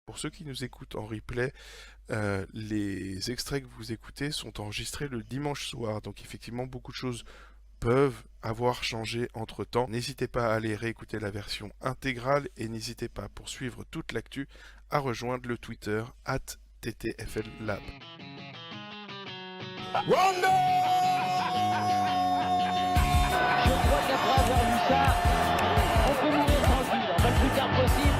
Pour ceux qui nous écoutent en replay, les extraits que vous écoutez sont enregistrés le dimanche soir, donc effectivement beaucoup de choses peuvent avoir changé entre temps. N'hésitez pas à aller réécouter la version intégrale et n'hésitez pas pour suivre toute l'actu à rejoindre le Twitter @TTFLLab. Rondo! Je crois qu'après avoir vu ça, on peut mourir tranquille. Pas le plus tard possible,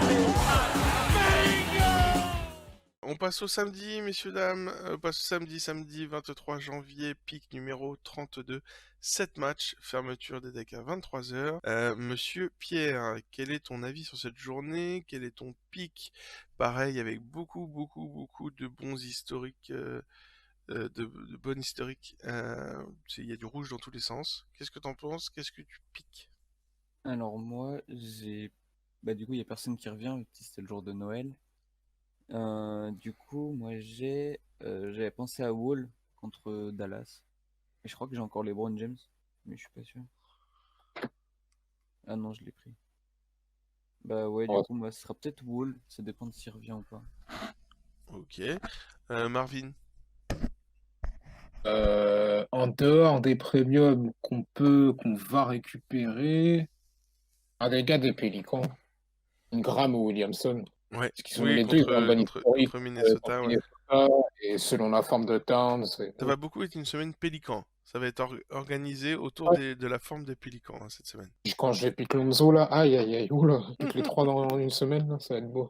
On passe au samedi, messieurs, dames. On passe au samedi 23 janvier, pic numéro 32. 7 matchs, fermeture des decks à 23h. Monsieur Pierre, quel est ton avis sur cette journée? Quel est ton pic? Pareil, avec beaucoup de bons historiques, de bonnes historiques. Il y a du rouge dans tous les sens. Qu'est-ce que t'en penses? Qu'est-ce que tu piques? Alors moi, du coup, il n'y a personne qui revient, vu que c'était le jour de Noël. Du coup, moi, j'avais pensé à Wall contre Dallas. Et je crois que j'ai encore les LeBron James, mais je suis pas sûr. Ah non, je l'ai pris. Bah ouais, du coup, moi, ce sera peut-être Wall. Ça dépend de s'il revient ou pas. Ok. Marvin? En dehors des premiums qu'on va récupérer, un des gars des Pélicans, Ingram ou Williamson, Ouais, parce qu'ils sont oui, les deux, ils ont un bon historique contre Minnesota, contre ouais. Minnesota, et selon la forme de Towns. Ça va beaucoup être une semaine Pélican. Ça va être organisé autour de la forme des Pélicans cette semaine. Quand je vais piquer Lonzo là, aïe aïe aïe, oula, pique les trois dans une semaine, là, ça va être beau.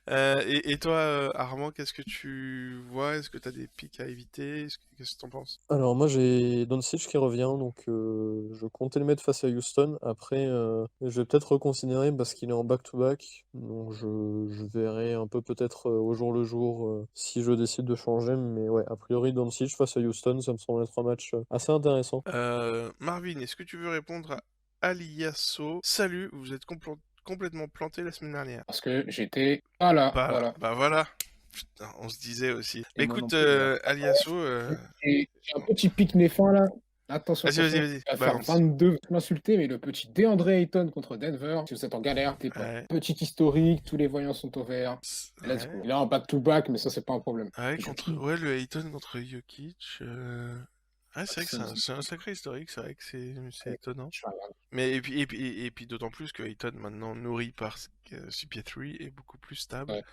Et toi, Armand, qu'est-ce que tu vois? Est-ce que tu as des pics à éviter? Qu'est-ce que tu en penses? Alors moi j'ai Doncic qui revient, donc je comptais le mettre face à Houston. Après, je vais peut-être reconsidérer parce qu'il est en back-to-back, donc je verrai un peu peut-être au jour le jour si je décide de changer. Mais ouais, a priori Doncic face à Houston, ça me semble être un match assez intéressant. Marvin, est-ce que tu veux répondre à Aliasso? Salut, vous êtes complètement planté la semaine dernière. Parce que j'étais pas là, voilà. Bah voilà. Putain, on se disait aussi. Mais moi non écoute, plus, d'ailleurs. Aliasso, Et j'ai un petit pic néfin là. Attention, vas-y, attention. vas-y, Il va faire balance. 22, tu m'insulter, mais le petit DeAndre Ayton contre Denver, si vous êtes en galère, t'es pas. Ouais. Petit historique, tous les voyants sont au vert. Let's go. Ouais. Il est en back-to-back, mais ça, c'est pas un problème. Ouais, Jokic. le Ayton contre Jokic. Ouais, c'est vrai que c'est un sacré historique, c'est vrai que c'est étonnant. Mais et puis d'autant plus que Ayton maintenant nourri par CP3 est beaucoup plus stable, Ouais.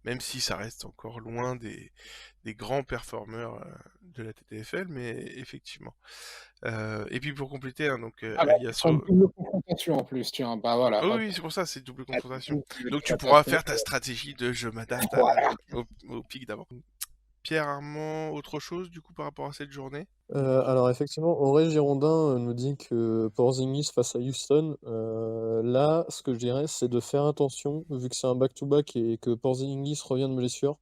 même si ça reste encore loin des grands performeurs de la TTFL, mais effectivement. Et puis pour compléter, hein, donc C'est une double confrontation en plus, tiens, bah voilà. Oh oui, c'est pour ça, c'est double confrontation. Donc tu tu pourras faire ta stratégie de je m'adapte Voilà. au pic d'avant. Pierre Armand, autre chose du coup par rapport à cette journée? Alors effectivement, Auré Girondin nous dit que Porzingis face à Houston, là, ce que je dirais, c'est de faire attention, vu que c'est un back-to-back et que Porzingis revient de blessure.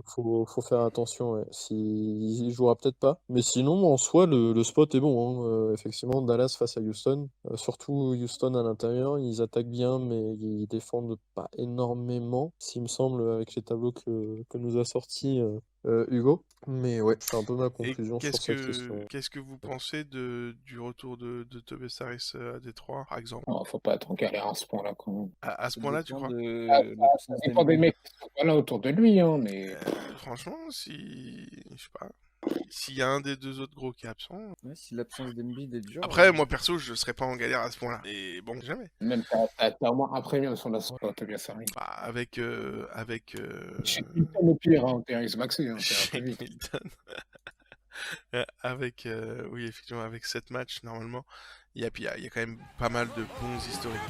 Faut faire attention, ouais. Il jouera peut-être pas. Mais sinon, en soi, le spot est bon, hein. Effectivement, Dallas face à Houston. Surtout Houston à l'intérieur, ils attaquent bien, mais ils défendent pas énormément, s'il me semble, avec les tableaux que nous a sortis Hugo. Mais ouais, c'est un peu ma Et conclusion sur cette question. qu'est-ce que vous pensez du retour de Tobias Harris à Détroit, par exemple? Non, faut pas être en galère à ce point-là quand même. À ce point-là, tu crois? Ça dépend des mecs qui sont pas là autour de lui, hein, mais. Franchement, je sais pas. S'il y a un des deux autres gros qui est absent. Ouais, si l'absence d'Embiid est dure. Après, moi perso, je serais pas en galère à ce point-là. Et bon, jamais. Même t'as au moins un premium sur la Tobias Harris. Bah, avec. Chez Milton au pire, hein, Therese Maxey. Hein, Chez Milton. Avec. Oui, effectivement, avec 7 matchs, normalement. Il y a quand même pas mal de bons historiques.